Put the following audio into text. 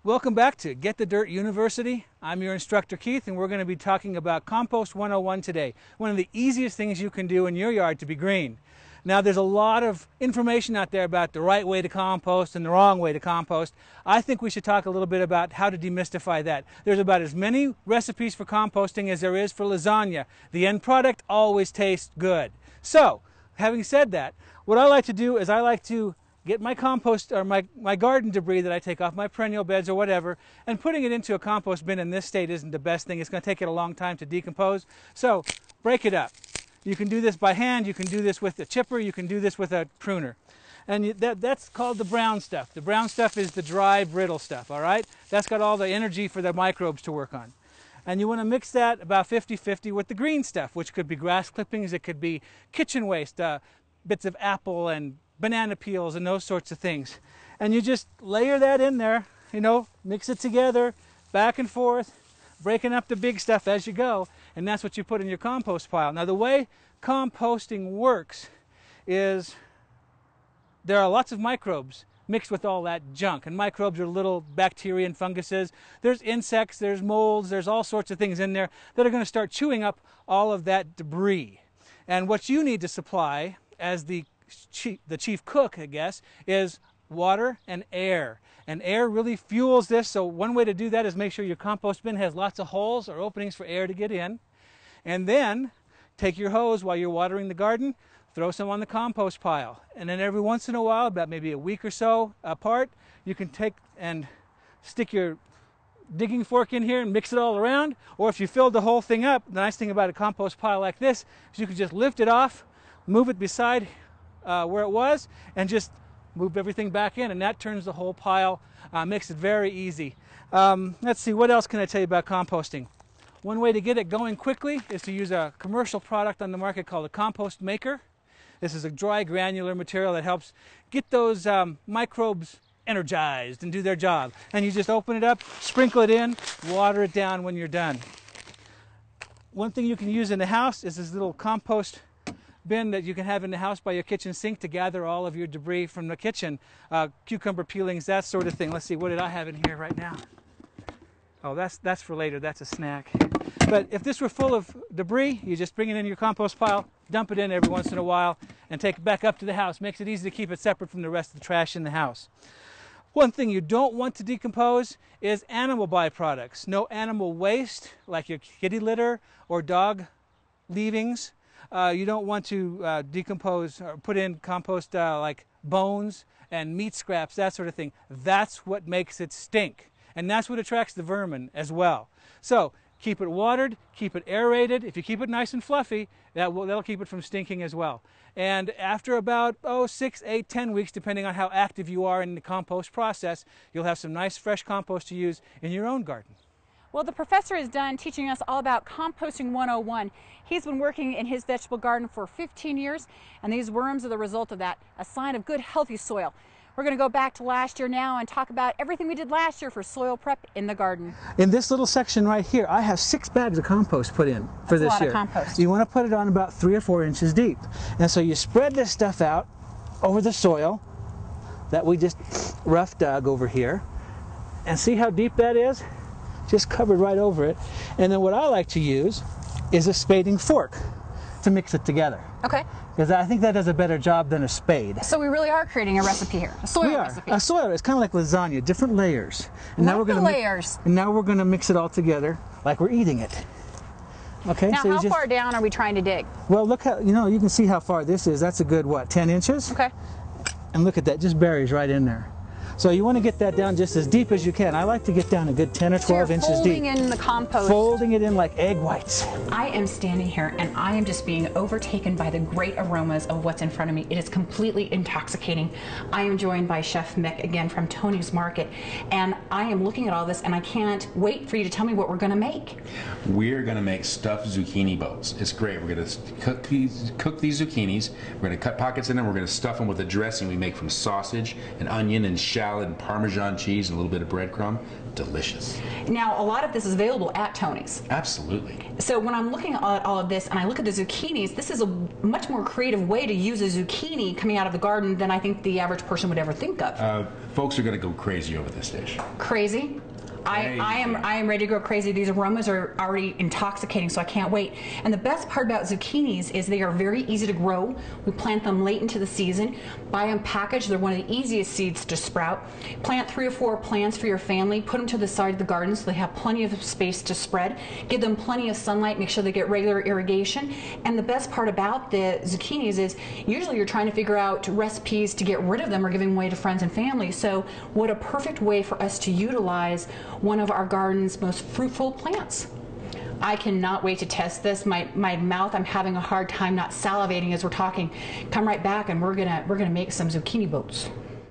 Welcome back to Get the Dirt University. I'm your instructor Keith, and we're going to be talking about Compost 101 today. One of the easiest things you can do in your yard to be green. Now, there's a lot of information out there about the right way to compost and the wrong way to compost. I think we should talk a little bit about how to demystify that. There's about as many recipes for composting as there is for lasagna. The end product always tastes good. So, having said that, what I like to do is I like to get my compost or my garden debris that I take off my perennial beds or whatever, and putting it into a compost bin in this state isn't the best thing. It's going to take it a long time to decompose. So break it up. You can do this by hand, you can do this with a chipper, you can do this with a pruner. And that's called the brown stuff. The brown stuff is the dry, brittle stuff, all right? That's got all the energy for the microbes to work on. And you want to mix that about 50-50 with the green stuff, which could be grass clippings, it could be kitchen waste, bits of apple and banana peels and those sorts of things. And you just layer that in there, you know, mix it together, back and forth, breaking up the big stuff as you go, and that's what you put in your compost pile. Now, the way composting works is there are lots of microbes mixed with all that junk, and microbes are little bacteria and funguses. There's insects, there's molds, there's all sorts of things in there that are going to start chewing up all of that debris. And what you need to supply as the chief cook, I guess, is water and air. And air really fuels this, so one way to do that is make sure your compost bin has lots of holes or openings for air to get in. And then take your hose while you're watering the garden, throw some on the compost pile. And then every once in a while, about maybe a week or so apart, you can take and stick your digging fork in here and mix it all around. Or if you filled the whole thing up, the nice thing about a compost pile like this is you can just lift it off, move it beside where it was, and just move everything back in, and that turns the whole pile, makes it very easy. Let's see, what else can I tell you about composting? One way to get it going quickly is to use a commercial product on the market called a compost maker. This is a dry granular material that helps get those microbes energized and do their job. And you just open it up, sprinkle it in, water it down when you're done. One thing you can use in the house is this little compost bin that you can have in the house by your kitchen sink to gather all of your debris from the kitchen, cucumber peelings, that sort of thing. Let's see, what did I have in here right now? Oh, that's for later, that's a snack. But if this were full of debris, you just bring it in your compost pile, dump it in every once in a while, and take it back up to the house. Makes it easy to keep it separate from the rest of the trash in the house. One thing you don't want to decompose is animal byproducts. No animal waste, like your kitty litter or dog leavings. You don't want to decompose or put in compost like bones and meat scraps, that sort of thing. That's what makes it stink. And that's what attracts the vermin as well. So keep it watered, keep it aerated. If you keep it nice and fluffy, that'll keep it from stinking as well. And after about 6, 8, 10 weeks, depending on how active you are in the compost process, you'll have some nice fresh compost to use in your own garden. Well, the professor is done teaching us all about Composting 101. He's been working in his vegetable garden for 15 years, and these worms are the result of that, a sign of good, healthy soil. We're going to go back to last year now and talk about everything we did last year for soil prep in the garden. In this little section right here, I have 6 bags of compost put in for this year. That's a lot of compost. You want to put it on about 3 or 4 inches deep. And so you spread this stuff out over the soil that we just rough dug over here. And see how deep that is? Just covered right over it. And then what I like to use is a spading fork to mix it together. Okay. Because I think that does a better job than a spade. So we really are creating a recipe here, a soil recipe. A soil, it's kind of like lasagna, different layers. And now we're going to mix it all together like we're eating it. Okay. Now, so how far down are we trying to dig? Well, look how, you can see how far this is. That's a good, what, 10 inches? Okay. And look at that, just buries right in there. So you want to get that down just as deep as you can. I like to get down a good 10 or 12 inches deep. Folding in the compost. Folding it in like egg whites. I am standing here and I am just being overtaken by the great aromas of what's in front of me. It is completely intoxicating. I am joined by Chef Mick again from Tony's Market, and I am looking at all this and I can't wait for you to tell me what we're going to make. We're going to make stuffed zucchini bows. It's great. We're going to cook these zucchinis. We're going to cut pockets in them. We're going to stuff them with a dressing we make from sausage and onion and shallot salad and Parmesan cheese and a little bit of breadcrumb. Delicious. Now, a lot of this is available at Tony's. Absolutely. So when I'm looking at all of this and I look at the zucchinis, this is a much more creative way to use a zucchini coming out of the garden than I think the average person would ever think of. Folks are going to go crazy over this dish. Crazy? I am ready to go crazy. These aromas are already intoxicating, so I can't wait. And the best part about zucchinis is they are very easy to grow. We plant them late into the season. Buy them packaged. They're one of the easiest seeds to sprout. Plant 3 or 4 plants for your family. Put them to the side of the garden so they have plenty of space to spread. Give them plenty of sunlight. Make sure they get regular irrigation. And the best part about the zucchinis is usually you're trying to figure out recipes to get rid of them or giving them away to friends and family. So what a perfect way for us to utilize one of our garden's most fruitful plants. I cannot wait to test this. My mouth, I'm having a hard time not salivating as we're talking. Come right back and we're gonna make some zucchini boats.